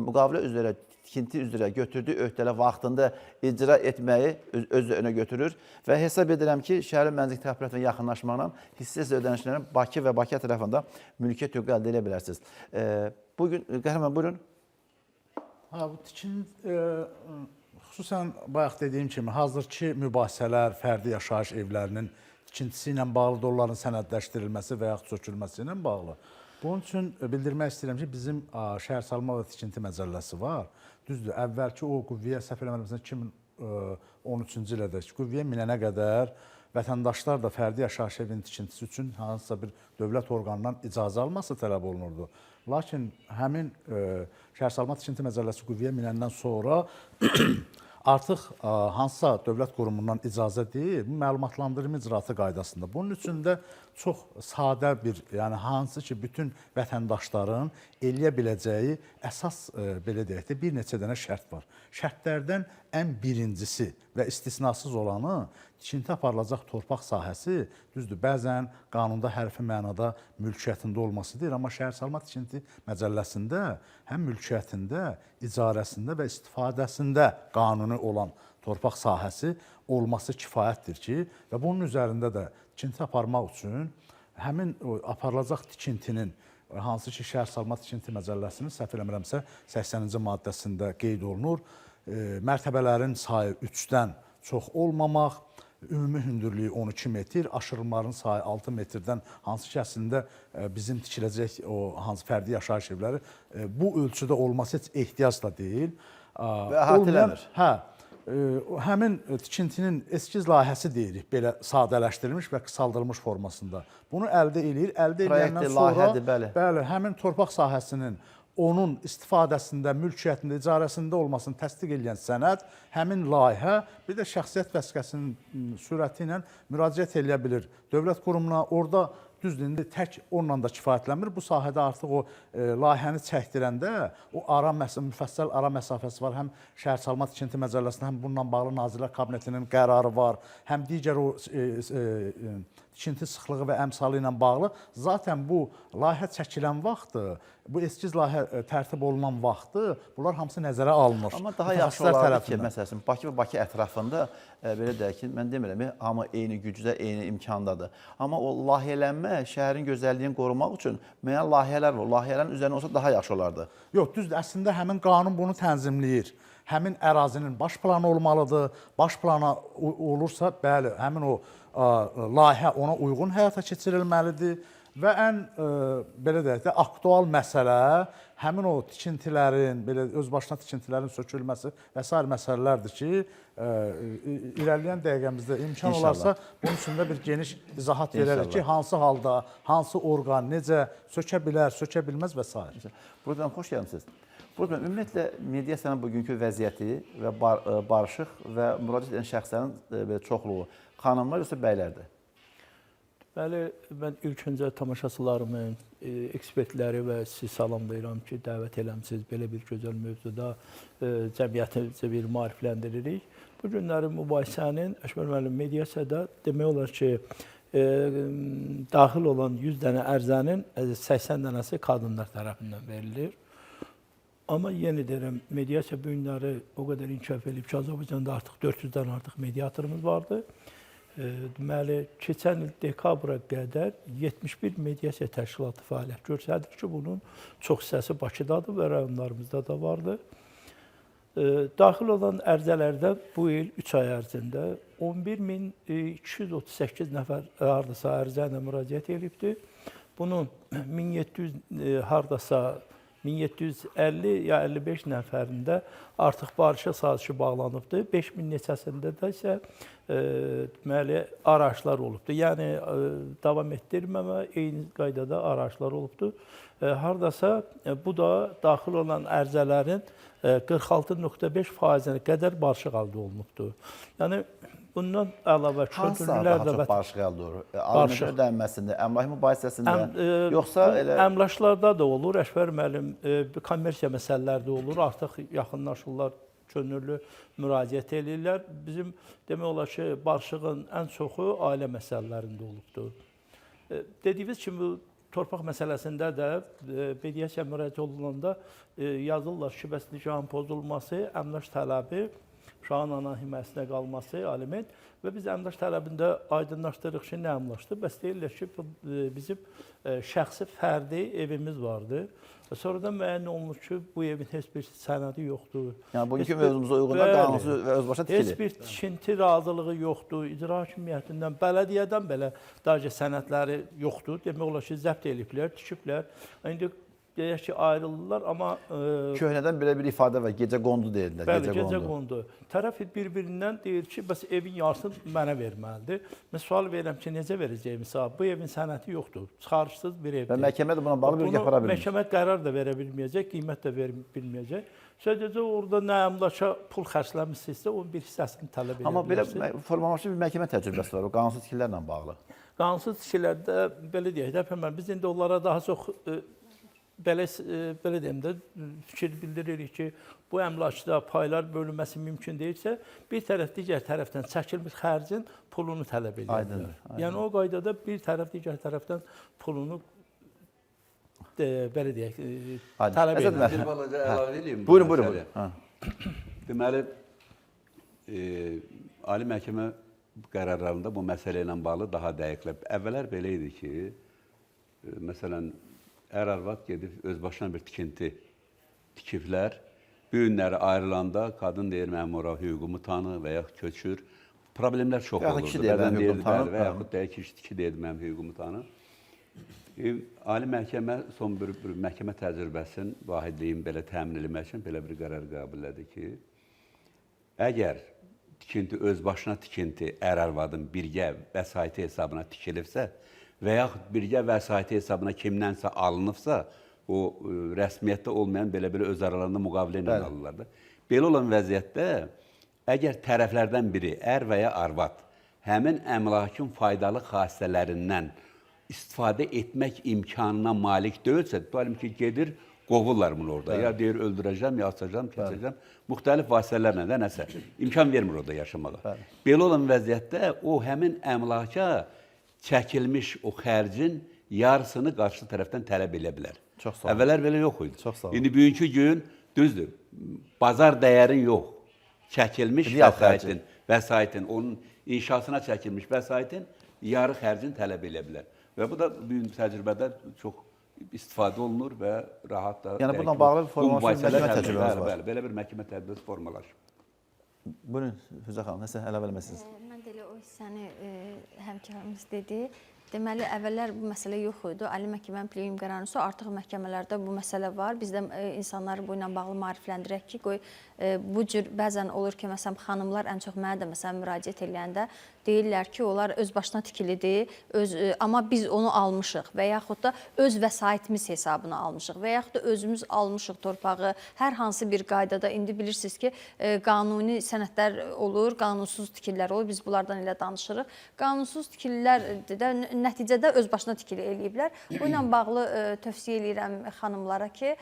müqavilə üzrə tikinti üzrə götürdüyü öhdələ vaxtında icra etməyi özü önə götürür və hesab edirəm ki, Şəhərin Mənzil Kooperativine yaxınlaşmaqla hissə-hissə ödənişlərini Bakı və Bakı ətrafında mülkiyyət hüququ əldə edə bilərsiniz. Bugün, qəhrəman, buyurun. Bu tikinti, xüsusən bayaq dediyim kimi, hazırki mübahisələr, fərdi yaşayış evlərinin tikintisi ilə bağlı, onların sənədləşdirilməsi və yaxud sökülməsi ilə bağlı. Bunun üçün bildirmək istəyirəm ki, bizim şəhərsalma və tikinti məcəlləsi var. Düzdür, əvvəlki o qüvvəyə səhv eləmədimsə 2013-cü ildə qüvvəyə minənə qədər vətəndaşlar da fərdi yaşayış evinin tikintisi üçün hansısa bir dövlət orqanından icazə alması tələb olunurdu. Lakin həmin şəhərsalma tikinti məcəlləsi qüvvəyə minəndən sonra artıq hansısa dövlət qurumundan icazə deyil, məlumatlandırma icraatı qaydasında. Bunun üçün də çox sadə bir, yəni hansı ki, bütün vətəndaşların eləyə biləcəyi əsas, belə deyək də, bir neçə dənə şərt var. Şərtlərdən ən birincisi və istisnasız olanı tikinti aparılacaq torpaq sahəsi, düzdür, bəzən qanunda hərfi mənada mülkiyyətində olması deyil, amma şəhərsalma tikinti məcəlləsində həm mülkiyyətində, icarəsində və istifadəsində qanuni olan torpaq sahəsi olması kifayətdir ki, və bunun üzərində də tikinti aparmaq üçün həmin aparılacaq tikintinin, hansı ki, şəhərsalma tikinti məcəlləsinin səhv eləmirəmsə 80-ci maddəsində qeyd olunur, mərtəbələrin sayı 3-dən çox olmamaq, ümumi hündürlüyü 12 metr, aşırımların sayı 6 metrdən hansı ki, əslində bizim tikiləcək o hansı fərdi yaşayış evləri bu ölçüdə olması heç ehtiyac da deyil. Və əhatələnir. Həmin tikintinin eskiz layihəsi deyirik, belə sadələşdirilmiş və qısaldılmış formasında. Bunu əldə eləyir. Əldə edəndən sonra bəli, həmin torpaq sahəsinin onun istifadəsində, mülkiyyətində, icarəsində olmasını təsdiq edən sənəd, həmin layihə, bir də şəxsiyyət vəsiqəsinin sürəti ilə müraciət edə bilir dövlət qurumuna. Orada düzdür, indi tək onunla da kifayətlənmir. Bu sahədə artıq o layihəni çəkdirəndə o müfəssəl ara məsafəsi var. Həm şəhərsalma tikinti məcəlləsində, həm bununla bağlı Nazirlər Kabinetinin qərarı var, həm digər o tikinti sıxlığı və əmsalı ilə bağlı. Zaten bu layihə çəkilən vaxtı, bu eskiz layihə tərtib olunan vaxtı, bunlar hamısı nəzərə alınır. Amma daha yaxşı olardı ki, məsələn, Bakı və Bakı ətrafında, belə deyək ki, mən demirəm, hamı eyni gücdə, eyni imkandadır. Amma o layihələnmə, şəhərin gözəlliyini qorumaq üçün müəyyən layihələr var. Layihələrin üzərində olsa daha yaxşı olardı. Yox, düzdür, əslində həmin qanun bunu tənzimləyir. Həmin ərazinin baş planı olmalıdır. Baş plana olursa, bəli, həmin o layihə ona uyğun həyata keçirilməlidir. Və ən, belə deyək də, aktual məsələ həmin o tikintilərin, belə özbaşına tikintilərin sökülməsi və s. məsələlərdir ki, irəliləyən dəqiqəmizdə imkan olarsa, bunun üstündə bir geniş izahat verərik ki, hansı halda, hansı orqan, necə sökə bilər, sökə bilməz və s. Buradan xoş gəlmişsiniz. Buradan ümumiyyətlə, mediasiyanın bugünkü vəziyyəti və barışıq və müraciət edən şəxslərin çoxluğu xanımlar yoxsa bəylərdir? Bəli, mən ilk öncə tamaşaçılarımın, ekspertləri və sizi salamlayıram ki, dəvət eləmişsiniz belə bir gözəl mövzuda cəmiyyətimizə bir maarifləndiririk. Bu günləri mübahisənin Əkbər müəllim mediasiyada demək olar ki, daxil olan 100 dənə ərizənin 80 dənəsi qadınlar tərəfindən verilir. Amma yenə deyirəm, mediasiya bu günləri o qədər inkişaf edib ki, Azərbaycanda artıq 400-dən artıq mediatorumuz vardı. Deməli, keçən il dekabra qədər 71 mediasiya təşkilatı fəaliyyət göstərdir ki, bunun çox hissəsi Bakıdadır və rayonlarımızda da vardır. Daxil olan ərizələrdən bu il 3 ay ərzində 11.238 nəfər hardasa ərizə ilə müraciət edibdir. Bunun 1700 hardasa 1750 ya 55 nəfərində artıq barışıq sazişi bağlanıbdır. 5000 neçəsində də isə deməli araçlar olubdur. Yəni davam etdirməmə eyni qaydada araçlar olubdur. Hardasa bu da daxil olan ərizələrin 46.5%-nə qədər barışıq əldə olunubdur. Yəni bundan əlavə kötürlülər də barışıq əldə olur. Alınmə ödənməsində, əmlak mübahisəsində, yoxsa elə əmlaklarda da olur. Əkbər müəllim, kommersiya məsələlərdə olur. Artıq yaxınlaşırlar, könüllü müraciət edirlər. Bizim demək olar ki, barışığın ən çoxu ailə məsələlərində olubdur. Dediyiniz kimi torpaq məsələsində də mediasiya müraciət olunanda yazırlar ki, bəs nişanın pozulması, əmlak tələbi, uşağın ana himayəsinə qalması, aliment və biz əmlak tələbində aydınlaşdırırıq ki, nə əmlakdır? Bəs deyirlər ki, bizim şəxsi fərdi evimiz vardır. Sonradan müəyyən olunur ki, bu evin heç bir sənədi yoxdur. Yəni, bugünkü mövzumuza uyğun qanunsuz və özbaşına tikili. Heç bir tikinti razılığı yoxdur. İcra hakimiyyətindən, bələdiyyədən belə dərəcə sənədləri yoxdur. Demək olar ki, zəbt ediblər, tikiblər. İndi deyək ki, ayrılırlar, amma köhnədən belə bir ifadə var, gecə qondu deyirlər. Bəli, gecə qondu. Tərəf bir-birindən deyir ki, bəs evin yarısını mənə verməlidir. Mən sual verirəm ki, necə verəcəyim hesab? Bu evin sənəti yoxdur, çıxarışsız bir evdir. Və məhkəmə də buna bağlı bir yapara bilmir. Məhkəmə qərar da verə bilməyəcək, qiymət də verə bilməyəcək. Sadəcə orada nə əmlaka pul xərcləmişsinizsə, onun bir hissəsini tələb edə bilirsiniz. Amma belə formalaşmış bir məhkəmə təcrübəsi var, o qanunsuz tikililərlə bağlı. Qanunsuz tikililərdə, belə deyək də, biz indi onlara daha çox belə deyim də, fikir bildiririk ki, bu əmlakda paylar bölünməsi mümkün deyilsə, bir tərəf digər tərəfdən çəkilmiş xərcin pulunu tələb edirlər. Yəni o qaydada bir tərəf digər tərəfdən pulunu belə deyək, tələb edirlər. Bir balaca əlavə edeyim. Buyurun. Deməli, Ali Məhkəmə qərarlarında bu məsələ ilə bağlı daha dəqiqləb. Əvvəllər belə idi ki, məsələn, ər-arvad gedib öz başına bir tikinti tikiblər Bu günləri ayrılanda qadın deyir, mənim ora hüququmu tanı və ya köçür. Problemlər çox Və yaxud olurdu. kişi deyir, mənim hüququmu tanı. Və yaxud deyir ki, kişi deyir, mənim hüququmu tanı. Ali məhkəmə son bir məhkəmə təcrübəsinin vahidliyin belə təmin etmək üçün belə bir qərar qəbul elədi ki, əgər tikinti öz başına tikinti ər-arvadın birgə vəsaiti hesabına tikilibsə və yaxud birgə vəsaiti hesabına kimdənsə alınıbsa, o rəsmiyyətdə olmayan belə öz aralarında müqavilə ilə alırlar da. Belə olan vəziyyətdə əgər tərəflərdən biri, ər və ya arvad, həmin əmlakın faydalı xassələrindən istifadə etmək imkanına malik deyilsə, tutalım ki, gedir, qovurlar bunu orada. Ya deyir, öldürəcəm, ya asacam, keçəcəm. Müxtəlif vasitələrlə də nəsə. İmkan vermir orada yaşamağa. Belə olan vəziyyətdə o həmin əmlaka çəkilmiş o xərcin yarısını qarşı tərəfdən tələb edə bilər. Çox sağ olun. Əvvəllər belə yox idi. Çox sağ olun. İndi bugünkü gün düzdür. Bazar dəyərin yox. Çəkilmiş vəsaitin, onun inşasına çəkilmiş vəsaitin yarı xərcini tələb edə bilər. Və bu da bugün təcrübədə çox istifadə olunur və rahat da... Yəni, bundan bağlı bir formalaşır, məhkəmə təcrübəmiz var. Belə bir məhkəmə təcrübəsi formalaşır. Buyurun, Füzə xanım, nəsə əlavə eləməsiniz? Mən də elə o hissəni həmkarımız dedi. Deməli, əvvəllər bu məsələ yox idi. Ali məhkəmənin plenum qərarı sonra artıq məhkəmələrdə bu məsələ var. Biz də insanları bu ilə bağlı maarifləndirək ki, qoy bu cür bəzən olur ki, məsələn, xanımlar ən çox mənə də məsələn müraciət edəndə deyirlər ki, onlar öz başına tikilidir, amma biz onu almışıq və yaxud da öz vəsaitimiz hesabına almışıq və yaxud da özümüz almışıq torpağı. Hər hansı bir qaydada indi bilirsiniz ki, qanuni sənədlər olur, qanunsuz tikililər olur. Biz bunlardan elə danışırıq. Qanunsuz tikililər də nəticədə öz başına tikili eləyiblər. Bu ilə bağlı tövsiyə edirəm xanımlara ki,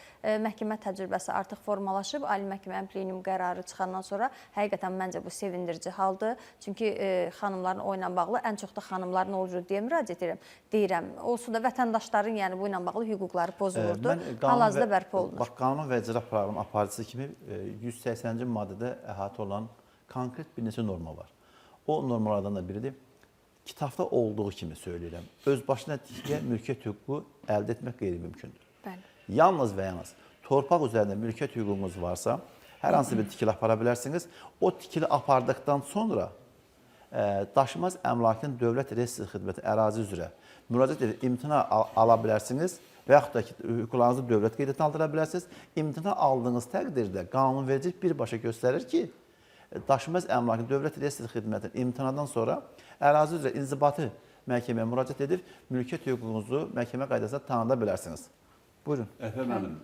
məhkəmə təcrübəsi artıq formalaşıb. Ali məhkəmənin plenum qərarı çıxandan sonra həqiqətən məncə bu sevindirici haldır. Çünki xanımların o ilə bağlı ən çox da xanımların olur deyə müraciət deyirəm. Olsun da vətəndaşların yəni bu ilə bağlı hüquqları pozulurdu. Hal-hazırda bərpa olunur. Bax, qanun və icra proqramı aparıcısı kimi 180-ci maddədə əhatə olan konkret bir neçə norma var. O normalardan da biridir. Kitabda olduğu kimi söyləyirəm. Öz başına tikiliyə mülkiyyət hüququ əldə etmək qeyri-mümkündür. Bəli. Yalnız və yalnız torpaq üzərində mülkiyyət hüququnuz varsa, hər hansı bir tikili apara bilərsiniz. O tikili apardıqdan sonra daşınmaz əmlakın dövlət reyestri xidməti ərazi üzrə müraciət edib imtina ala bilərsiniz və yaxud da ki, hüquqlarınızı dövlət qeydiyyatına aldıra bilərsiniz. İmtina aldığınız təqdirdə qanunvericilik birbaşa göstərir ki, daşınmaz əmlakın dövlət reyestri xidmətinin imtinadan sonra ərazi üzrə inzibati məhkəməyə müraciət edib mülkiyyət hüququnuzu məhkəmə qaydasında tanıda bilərsiniz. Buyurun. Əfəm müəllim,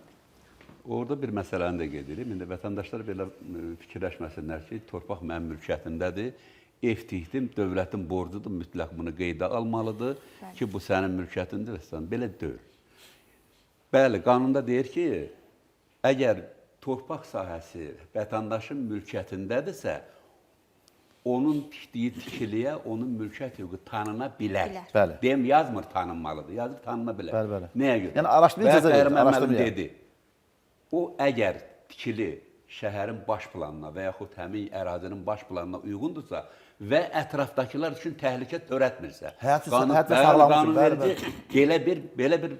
orada bir məsələni də qeyd edirəm. İndi vətəndaşlar belə fikirləşməsinlər ki, torpaq mənim mülkiyyətimdədir. Ev tikdim, dövlətin borcudur, mütləq bunu qeydə almalıdır ki, bu sənin mülkiyyətindir. Belə deyil. Bəli, qanunda deyir ki, əgər torpaq sahəsi vətəndaşın mülkiyyətindədirsə, onun tikdiyi tikiliyə onun mülkiyyət hüququ tanına bilər. Bəli. Deyim, yazmır tanınmalıdır, yazır tanına bilər. Bəli, bəli. Nəyə görə? Yəni, araşdırma icazə verir, araşdırma dedi. O, əgər tikili şəhərin baş planına və yaxud həmin ərazinin baş planına uyğundursa və ətrafdakılar üçün təhlükə törətmirsə, həyat sağlamlıq belə bir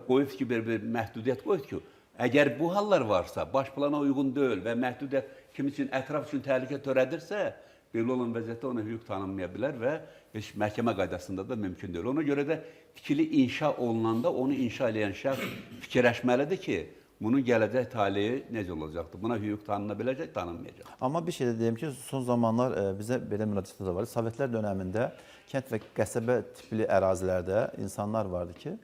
qoyub ki, bir məhdudiyyət qoyub ki, əgər bu hallar varsa, baş plana uyğun deyil və məhdudiyyət kim üçün, ətraf üçün təhlükə törədirsə, belə olan vəziyyətdə ona hüquq tanınmaya bilər və heç məhkəmə qaydasında da mümkün deyil. Ona görə də tikili inşa olunanda onu inşa edən şəxs fikirləşməlidir ki, bunun gələcək taleyi necə olacaqdır? Buna hüquq tanına biləcək, tanınmayacaq. Amma bir şey də deyim ki, son zamanlar bizə belə müraciətlər var. Sovetlər dönəmində kənd və qəsəbə tipli ərazilərdə insanlar vardı ki,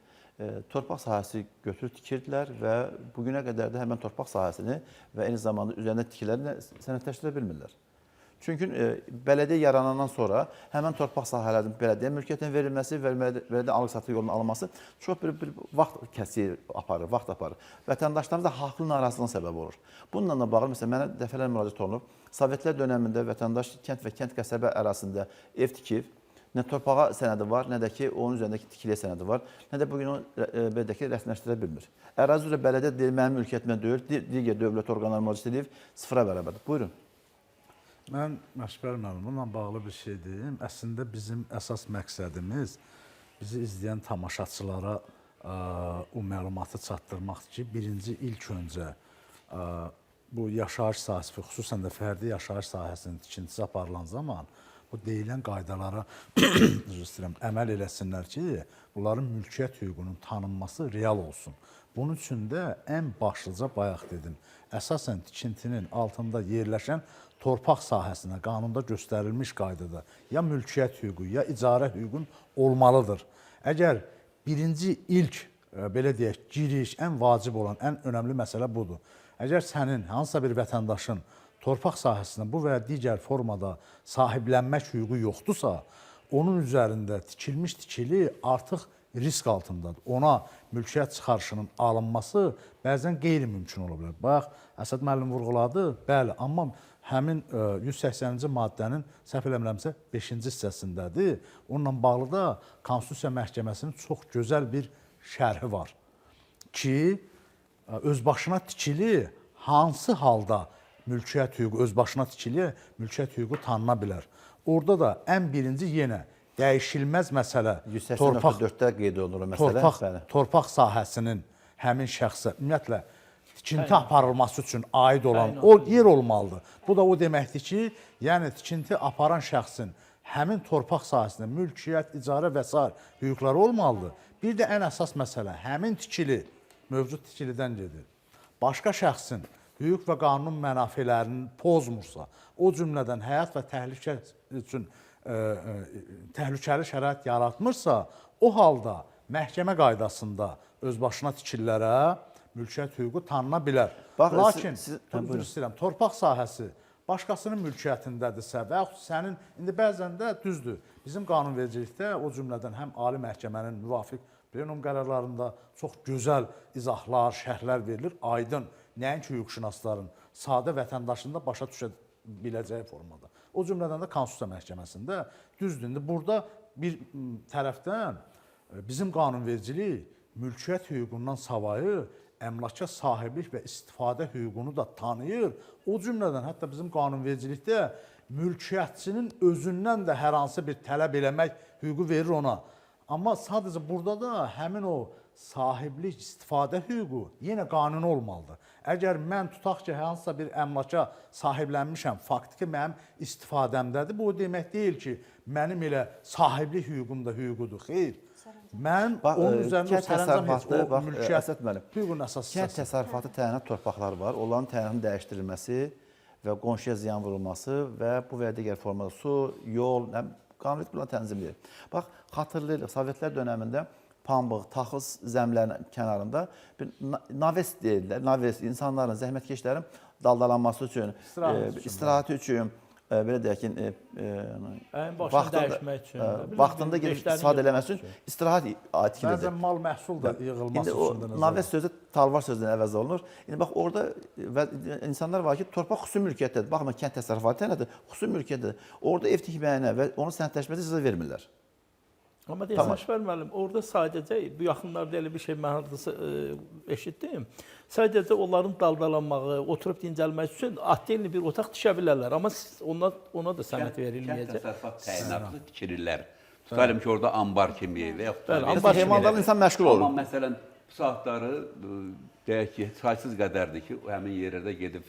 torpaq sahəsi götürüb tikirdilər və bugünə qədər də həmən torpaq sahəsini və eyni zamanda üzərində tikilərini sənədləşdirə bilmirlər. Çünki bələdiyyə yaranandan sonra həmən torpaq sahələrinin bələdiyyə mülkiyyətinə verilməsi və bələdiyyə alıq-satı yolunun alınması çox bir vaxt kəsiyi aparır, vaxt aparır. Vətəndaşlarımız da haqlı narazılığına səbəb olur. Bununla da bağlı, məsələn, mənə dəfələr müraciət olunub. Sovetlər dönəmində vətəndaş kənd və kənd qəsəbə ərazisində ev tikib, nə torpağa sənədi var, nə də ki, onun üzərindəki tikiliyə sənədi var, nə də bugün onu belədəki rəsmiləşdirə bilmir. Ərazi üzrə bələdiyyə deyil, mənim mülkiyyətimə deyil, digər dövlət orqanları müraciət edib, sıfıra bərabərdir. Buyurun. Mən Məşbər müəllimlə bağlı bir şey deyim. Əslində bizim əsas məqsədimiz bizi izləyən tamaşaçılara o məlumatı çatdırmaqdır ki, birinci ilk öncə bu yaşayış sahəsi, xüsusən də fərdi yaşayış sahəsinin tikintisi aparılan zaman bu deyilən qaydalara üzr istəyirəm, əməl eləsinlər ki, bunların mülkiyyət hüququnun tanınması real olsun. Bunun üçün də ən başlıca bayaq dedim, əsasən tikintinin altında yerləşən torpaq sahəsinə qanunda göstərilmiş qaydada ya mülkiyyət hüququ, ya icarə hüququn olmalıdır. Əgər birinci ilk, belə deyək, giriş, ən vacib olan, ən önəmli məsələ budur. Əgər sənin hansısa bir vətəndaşın torpaq sahəsində bu və ya digər formada sahiblənmək hüququ yoxdursa, onun üzərində tikilmiş tikili artıq risk altındadır. Ona mülkiyyət çıxarışının alınması bəzən qeyri-mümkün ola bilər. Bayaq Əsəd müəllim vurğuladı, bəli, amma həmin 180-ci maddənin səhv eləmirəmsə 5-ci hissəsindədir. Onunla bağlı da Konstitusiya Məhkəməsinin çox gözəl bir şərhi var ki, özbaşına tikili hansı halda mülkiyyət hüququ, özbaşına tikili mülkiyyət hüququ tanına bilər. Orada da ən birinci yenə dəyişilməz məsələ 184-də qeyd olunur məsələ. Torpaq sahəsinin həmin şəxsə ümumiyyətlə tikinti aparılması üçün aid olan o yer olmalıdır. Bu da o deməkdir ki, yəni tikinti aparan şəxsin həmin torpaq sahəsində mülkiyyət, icarə və s. hüquqları olmalıdır. Bir də ən əsas məsələ, həmin tikili, mövcud tikilidən gedir. Başqa şəxsin hüquq və qanun mənafelərinin pozmursa, o cümlədən həyat və təhlükə üçün təhlükəli şərait yaratmırsa, o halda məhkəmə qaydasında özbaşına tikililərə mülkiyyət hüququ tanına bilər. Lakin, istəyirəm, torpaq sahəsi başqasının mülkiyyətindədirsə və yaxud sənin, indi bəzən də düzdür, bizim qanunvericilikdə o cümlədən həm Ali Məhkəmənin müvafiq plenum qərarlarında çox gözəl izahlar, şərhlər verilir, aydın, nəinki hüquqşünasların, sadə vətəndaşın da başa düşə biləcəyi formada. O cümlədən də Konstitusiya Məhkəməsində düzdür. İndi burada bir tərəfdən bizim qanunvericilik mülkiyyət hüququndan savayı əmlaka sahiblik və istifadə hüququnu da tanıyır. O cümlədən hətta bizim qanunvericilikdə mülkiyyətçinin özündən də hər hansı bir tələb eləmək hüququ verir ona. Amma sadəcə burada da həmin o sahiblik, istifadə hüququ yenə qanuni olmalıdır. Əgər mən tutaq ki, hansısa bir əmlaka sahiblənmişəm, faktiki mənim istifadəmdədir, bu o demək deyil ki, mənim elə sahiblik hüququm da hüququdur. Xeyr. Mən onun üzərində sərəncam heç o mülkiyyət hüququnun əsas hissəsi. Kənd təsərrüfatı təyinat torpaqları var. Onların təyinatının dəyişdirilməsi və qonşuya ziyan vurulması və bu və digər formada su, yol, qanuniyyət bunları tənzimləyir. Bax, xatırlayırıq, Sovetlər dönəmində pambıq, taxıl zəmlərinin kənarında bir naves deyirlər. Naves insanların, zəhmətkeşlərin daldalanması üçün, istirahəti üçün, belə deyək ki, vaxtında gedib istifadə eləməsi üçün istirahət tikilidir. Bəzən mal məhsul da yığılması üçün də. Naves sözü talvar sözünün əvəz olunur. İndi bax, orada insanlar var ki, torpaq xüsusi mülkiyyətdədir. Baxma, kənd təsərrüfatı nədir? Xüsusi mülkiyyətdədir. Orada ev tikməyinə və onun sənədləşməsi icazə vermirlər. Amma deyəsən, Şəfər müəllim, orada sadəcə, bu yaxınlarda elə bir şey mən hardasa eşitdim. Sadəcə onların daldalanmağı, oturub dincəlmək üçün atdelli bir otaq tikə bilərlər. Amma ona da sənəd verilməyəcək. Kənd təsərrüfat təyinatlı tikirirlər. Tutalım ki, orada ambar kimi və yaxud heyvanlarla insan məşğul olur. Amma məsələn, bu saatları deyək ki, saysız qədərdir ki, həmin yerlərdə gedib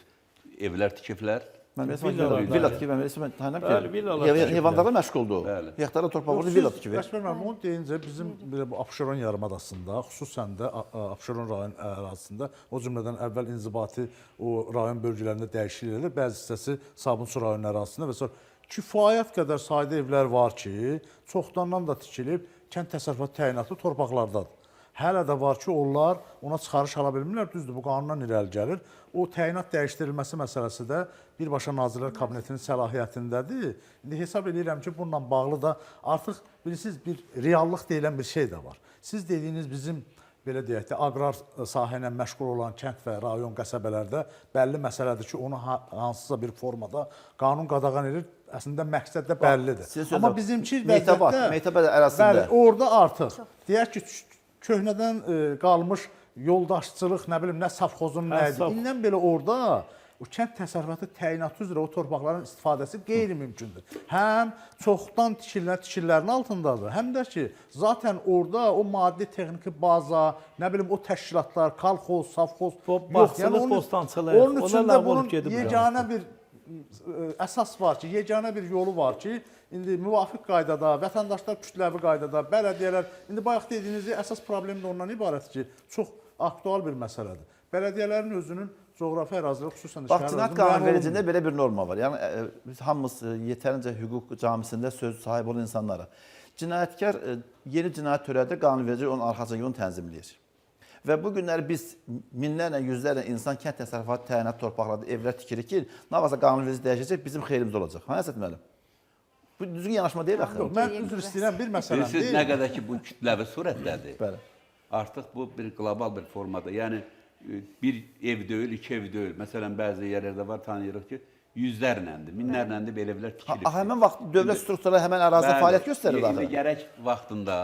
evlər tikiblər. Mən villa tikib, mən tanıyam ki, heyvanlarla məşğuldur. Hektarla torpaq orada villa tikib. Onu deyincə, bizim bu Abşeron yarımadasında, xüsusən də Abşeron rayon ərazisində, o cümlədən əvvəl inzibati o rayon bölgələrində dəyişiklik edilir, bəzi hissəsi Sabunçu rayon ərazisində və sonra kifayət qədər sayda evlər var ki, çoxdandan da tikilib, kənd təsərrüfatı təyinatlı torpaqlardadır. Hələ də var ki, onlar ona çıxarış ala bilmirlər, düzdür, bu qanundan irəli gəlir. O təyinat dəyişdirilməsi məsələsi də birbaşa Nazirlər Kabinetinin səlahiyyətindədir. İndi hesab edirəm ki, bununla bağlı da artıq bilirsiniz, bir reallıq deyilən bir şey də var. Siz dediyiniz bizim, belə deyək də, aqrar sahə ilə məşğul olan kənd və rayon qəsəbələrdə bəlli məsələdir ki, onu hansısa bir formada qanun qadağan edir. Əslində məqsəd də bəllidir. Amma bizimki Meytəbə ərazisində. Bəli, orada artıq deyək ki, köhnədən qalmış yoldaşçılıq, nə bilim, nə safxozun nədir. İndən belə orada o kənd təsərrüfatı təyinatı üzrə o torpaqların istifadəsi qeyri-mümkündür. Həm çoxdan tikililərin altındadır, həm də ki, zaten orada o maddi texniki baza, nə bilim o təşkilatlar, kolxoz, savxoz Bağçılıq, bostançılıq, onun üçün onlar də ləğv olub bunun gedib. yeganə bir əsas var ki, yeganə bir yolu var ki, indi müvafiq qaydada, vətəndaşlar kütləvi qaydada, bələdiyyələr, indi bayaq dediyiniz əsas problem də ondan ibarətdir ki, çox aktual bir məsələdir. Bələdiyyələrin özünün coğrafi əraziləri, xüsusən Bax, cinayət qanunvericiliyində belə bir norma var. Yəni, biz hamımız yetərincə hüquq camisində söz sahibi olan insanlara. Cinayətkar yeni cinayət törədir, qanunverici onun arxasında onu tənzimləyir. Və bu günləri biz minlərlə, yüzlərlə insan kənd təsərrüfatı təyinat torpaqlarda evlər tikirik ki, nə varsa qanunverici dəyişəcək, bizim xeyrimiz olacaq. Hə, Əsəd müəllim? Bu düzgün yanaşma deyil axı. Mən üzr istəyirəm, bir məsələn Bilirsiniz, deyil. nə qədər ki, bu kütləvi surətdədir. Bəli. Artıq bu bir qlobal bir formada. Yəni, bir ev deyil, iki ev deyil. Məsələn, bəzi yerlərdə var, tanıyırıq ki, yüzlərləndir, minlərləndir belə evlər tikilir. Həmən vaxt dövlət strukturları həmən ərazidə fəaliyyət göstərir İndi axı. gərək vaxtında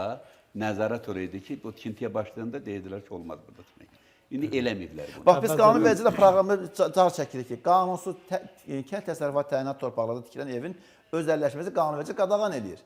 nəzarət oluydu ki, bu tikintiyə başlayanda dedilər ki, olmaz burada tikmək. İndi eləməyiblər bunu. Bax, biz qanunvericilə proqramda car çəkirik ki, qanunsuz kənd təsərrüfatı təyinat torpaqlarda tikilən evin özəlləşməsi qanunverici qadağan edir.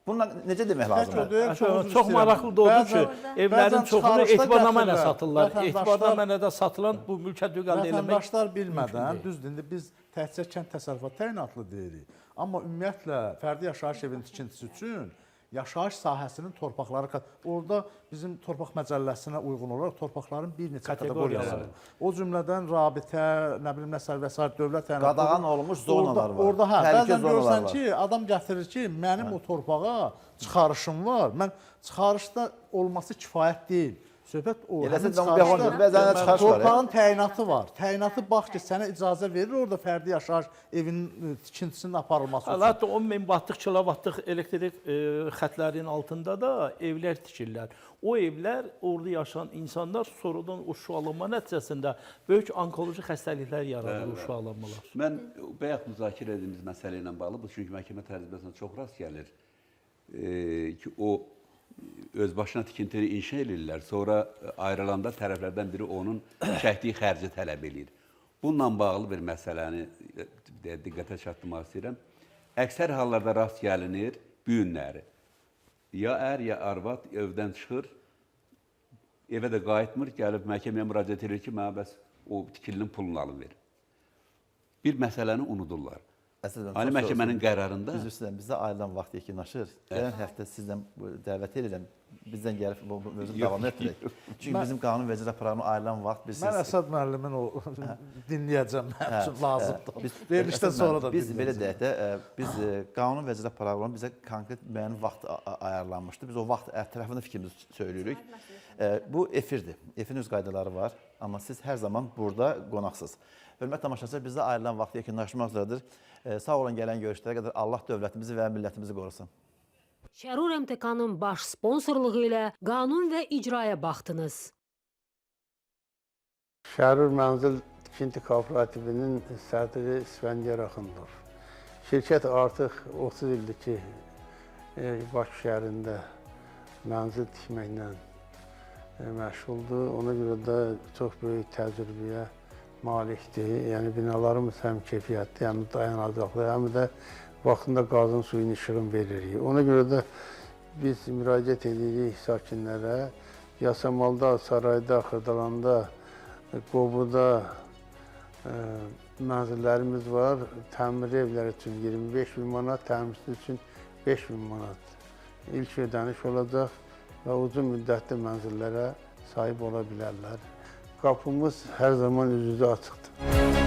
Bununla necə demək lazımdır? Çox maraqlıdır odur ki, evlərin çoxunu etibarnamə ilə satırlar. Vətəndaşlar- Etibarnamə ilə satılan bu mülkiyyət hüququ əldə etmək. Vətəndaşlar bilmədən, düzdür, indi biz təkcə kənd təsərrüfatı təyinatlı deyirik. Amma ümumiyyətlə fərdi yaşayış evinin tikintisi üçün yaşayış sahəsinin torpaqları, orada bizim torpaq məcəlləsinə uyğun olaraq torpaqların bir neçə kateqoriyası var. O cümlədən rabitə, nə bilim, nə sərvəsair, dövlət təyinatlı. Qadağan olunmuş zonalar var. Orada, Təhlükə bəzən zonalar görürsən var. ki, adam gətirir ki, mənim o torpağa çıxarışım var. Mən çıxarışda olması kifayət deyil. Söhbət o. Eləsə Həmin də çıxarışda bəzən çıxarış var. torpağın təyinatı var. Təyinatı bax ki, sənə icazə verir orada fərdi yaşayış evinin tikintisinin aparılması üçün. Hətta 10 min watlıq, kilovatlıq elektrik xətlərinin altında da evlər tikirlər. O evlər, orada yaşayan insanlar sonradan o şüalanma nəticəsində böyük onkoloji xəstəliklər yaradır, o şüalanmalar. Mən bayaq müzakirə etdiyimiz məsələ ilə bağlı, bu çünki məhkəmə təcrübəsində çox rast gəlir ki, o öz başına tikintini inşa edirlər, sonra ayrılanda tərəflərdən biri onun çəkdiyi xərci tələb edir. Bununla bağlı bir məsələni diqqətə çatdırmaq istəyirəm. Əksər hallarda rast gəlinir bu günləri. Ya ər, ya arvad evdən çıxır, evə də qayıtmır, gəlib məhkəməyə müraciət edir ki, mənə bəs o tikilinin pulunu alın verin. Bir məsələni unudurlar. Ali məhkəmənin qərarında... Üzr istəyirəm, bizdə ayrılan vaxt yekunlaşır. Gələn həftə sizdən dəvət edirəm, bizdən gəlib bu mövzunu davam etdirək. Çünki bizim qanunvericilə proqramı ayrılan vaxt... Mən Əsəd müəllimin o dinləyəcəm, mənim üçün lazımdır. Verilişdən sonra da Biz belə deyək də, biz qanunvericilə proqramı bizə konkret müəyyən vaxt ayarlanmışdı. Biz o vaxt tərəfində fikrimizi söyləyirik. Bu efirdir, efirin öz qaydaları var, amma siz hər zaman burada qonaqsınız. Hörmət tamaşaçılar, bizdə ayrılan vaxt yekunlaşmaq üzrədir. Sağ olun, gələn görüşlərə qədər Allah dövlətimizi və millətimizi qorusun. Şərur MTK-nın baş sponsorluğu ilə qanun və icraya baxdınız. Şərur Mənzil Tikinti Kooperativinin sədri İsfəndiyar Axundov. Şirkət artıq 30 ildir ki, Bakı şəhərində mənzil tikməklə məşğuldur. Ona görə də çox böyük təcrübəyə malikdir. Yəni binalarımız həm keyfiyyətli, həm dayanacaqlı, həm də vaxtında qazın suyun işığını veririk. Ona görə də biz müraciət edirik sakinlərə. Yasamalda, Sarayda, Xırdalanda, Qobuda mənzillərimiz var. Təmir evləri üçün 25 min manat, təmirsiz üçün 5 min manat ilk ödəniş olacaq və uzun müddətli mənzillərə sahib ola bilərlər. Qapımız hər zaman üz-üzə açıqdır.